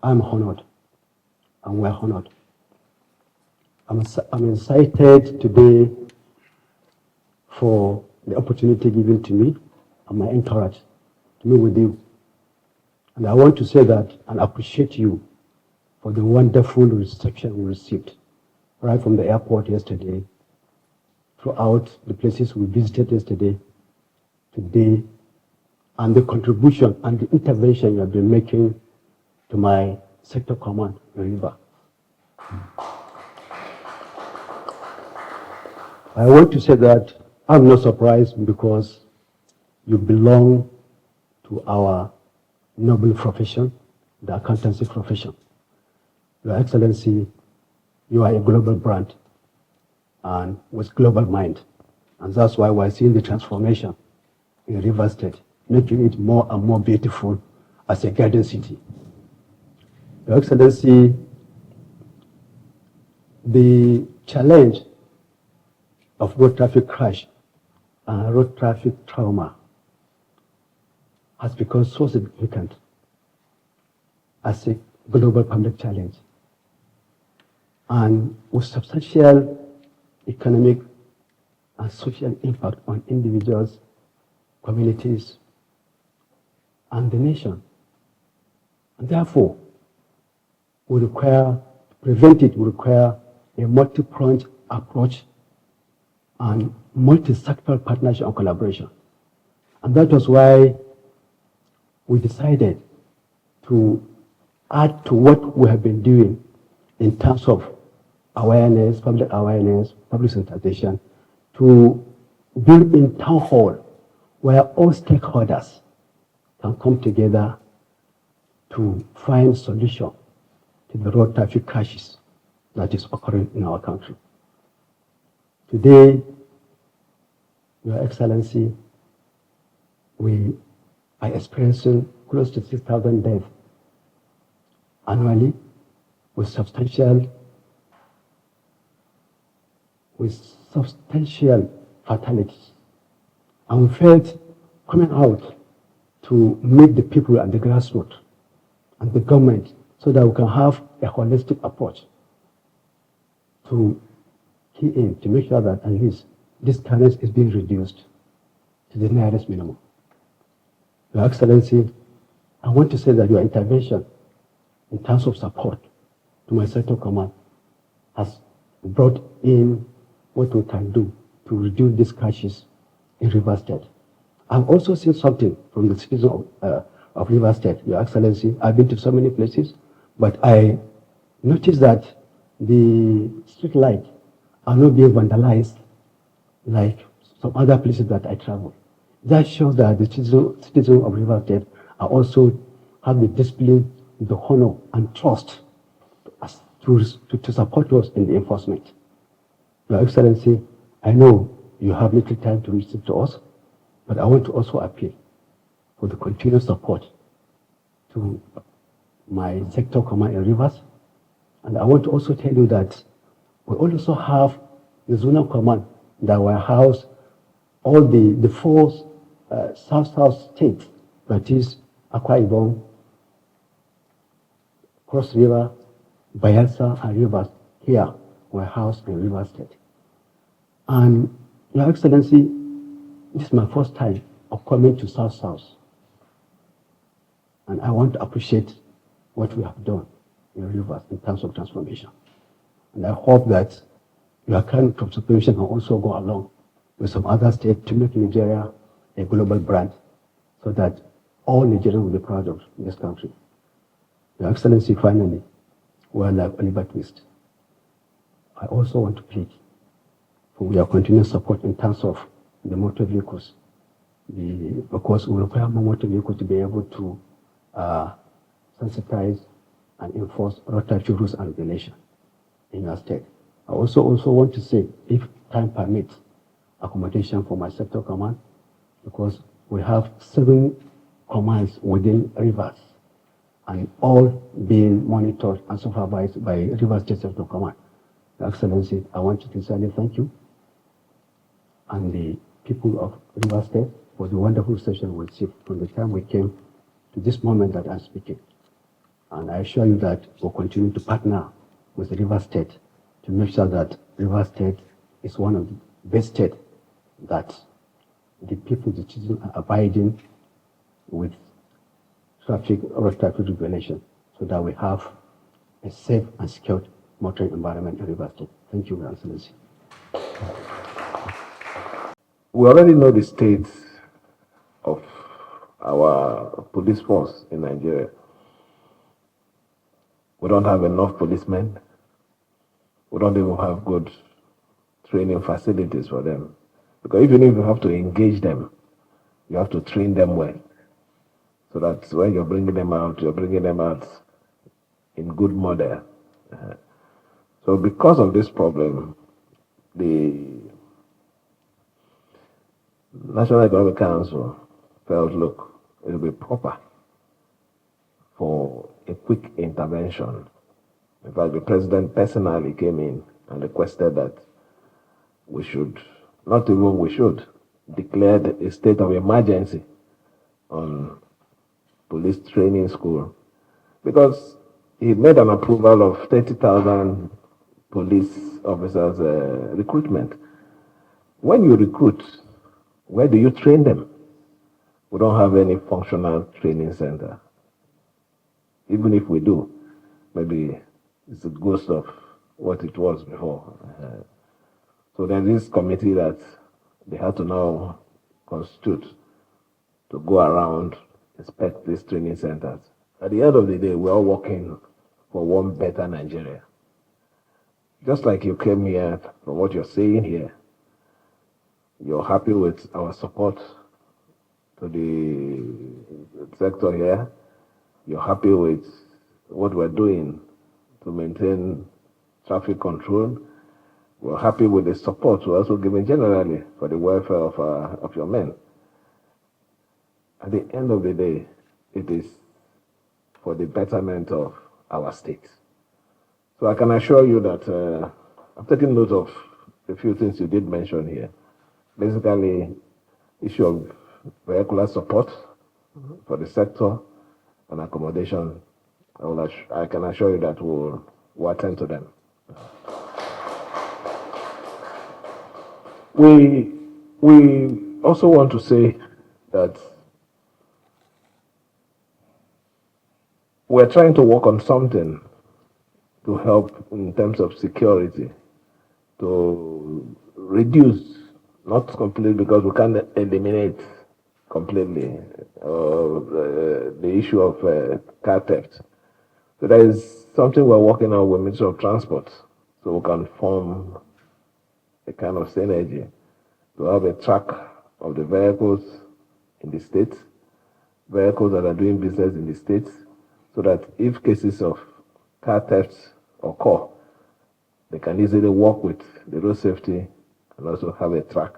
I'm honored, and we're honored. I'm excited today for the opportunity given to me, and I'm encouraged to meet with you. And I want to say that and appreciate you for the wonderful reception we received right from the airport yesterday, throughout the places we visited yesterday, today, and the contribution and the intervention you have been making to my sector command in River. I want to say that I'm not surprised because you belong to our noble profession, the accountancy profession. Your Excellency, you are a global brand and with global mind. And that's why we're seeing the transformation in River State, making it more and more beautiful as a garden city. Your Excellency, the challenge of road traffic crash and road traffic trauma has become so significant as a global public challenge, and with substantial economic and social impact on individuals, communities, and the nation. And therefore, to prevent it, we require a multi-pronged approach and multi-sectoral partnership and collaboration. And that was why we decided to add to what we have been doing in terms of awareness, public sensitization, to build in town hall where all stakeholders can come together to find solution to the road traffic crashes that is occurring in our country. Today, Your Excellency, we are experiencing close to 6,000 deaths annually with substantial fatalities. And we felt coming out to meet the people at the grassroots and the government so that we can have a holistic approach to key in to make sure that at least this carnage is being reduced to the nearest minimum. Your Excellency, I want to say that your intervention in terms of support to my sector command has brought in what we can do to reduce these crashes in River State. I've also seen something from the citizens of River State, Your Excellency. I've been to so many places, but I noticed that the street lights are not being vandalized like some other places that I travel. That shows that the citizens of River State are also have the discipline, the honor, and trust to support us in the enforcement. Your Excellency, I know you have little time to listen to us, but I want to also appeal for the continued support to my sector command in Rivers. And I want to also tell you that we also have the zonal command that will house all the four South states, that is Akwa-Ibom, Cross River, Bayelsa, and Rivers here were housed in River State. And Your Excellency, this is my first time of coming to South. And I want to appreciate what we have done in Rivers in terms of transformation. And I hope that your kind of transformation can also go along with some other states to make Nigeria a global brand so that all Nigerians will be proud of this country. Your Excellency, finally, we are like Oliver Twist. I also want to plead for your continued support in terms of the motor vehicles, because we require more motor vehicles to be able to sensitize and enforce road traffic rules and regulations in your state. I also want to say, if time permits, accommodation for my sector command, because we have 7 commands within Rivers, and all being monitored and supervised by Rivers State Sector Command. Your Excellency, I want to sincerely thank you and the people of Rivers State for the wonderful session we received from the time we came to this moment that I'm speaking. And I assure you that we'll continue to partner with the River State to make sure that River State is one of the best states that the people, the citizens are abiding with traffic regulation, so that we have a safe and secure motoring environment in River State. Thank you, Your Excellency. We already know the state of our police force in Nigeria. We don't have enough policemen. We don't even have good training facilities for them. Because even if you have to engage them, you have to train them well. So that when you're bringing them out in good model. So because of this problem, the National Economic Council felt, look, it will be proper for a quick intervention. In fact, the president personally came in and requested that we should, not even we should, declare a state of emergency on police training school, because he made an approval of 30,000 police officers recruitment. When you recruit, where do you train them? We don't have any functional training center. Even if we do, maybe it's a ghost of what it was before. So there's this committee that they have to now constitute to go around, inspect these training centers. At the end of the day, we're all working for one better Nigeria. Just like you came here, from what you're saying here, you're happy with our support to the sector here. You're happy with what we're doing to maintain traffic control. We're happy with the support we're also giving generally for the welfare of your men. At the end of the day, it is for the betterment of our state. So I can assure you that I'm taking note of a few things you did mention here. Basically, issue of vehicular support for the sector and accommodation. I can assure you that we'll attend to them. We also want to say that we're trying to work on something to help in terms of security, to reduce, not completely because we can't eliminate completely the issue of car theft. So there is something we're working on with Ministry of Transport, so we can form a kind of synergy to have a track of the vehicles in the state, vehicles that are doing business in the state, so that if cases of car thefts occur, they can easily work with the road safety and also have a track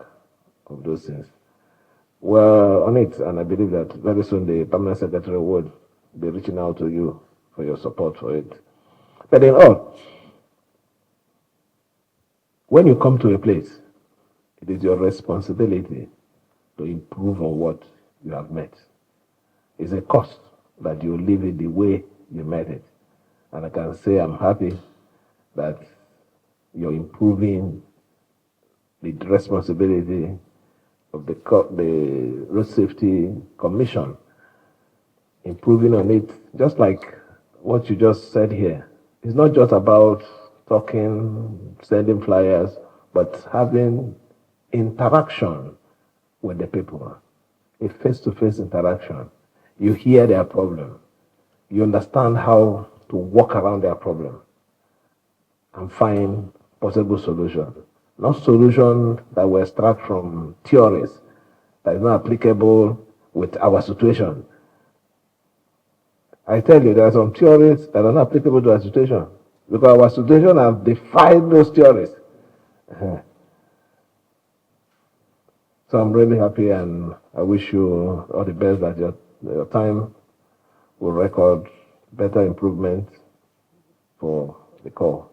of those things. We're on it, and I believe that very soon the Permanent Secretary will be reaching out to you for your support for it. But in all, when you come to a place, it is your responsibility to improve on what you have met. It's a cost that you leave it the way you met it. And I can say I'm happy that you're improving the responsibility of the Road Safety Commission, improving on it, just like what you just said here. It's not just about talking, sending flyers, but having interaction with the people, a face-to-face interaction. You hear their problem. You understand how to walk around their problem and find possible solutions. Not solutions that we extract from theories that is not applicable with our situation. I tell you, there are some theories that are not applicable to our situation because our situation has defied those theories. So I'm really happy, and I wish you all the best that your time will record better improvement for the call.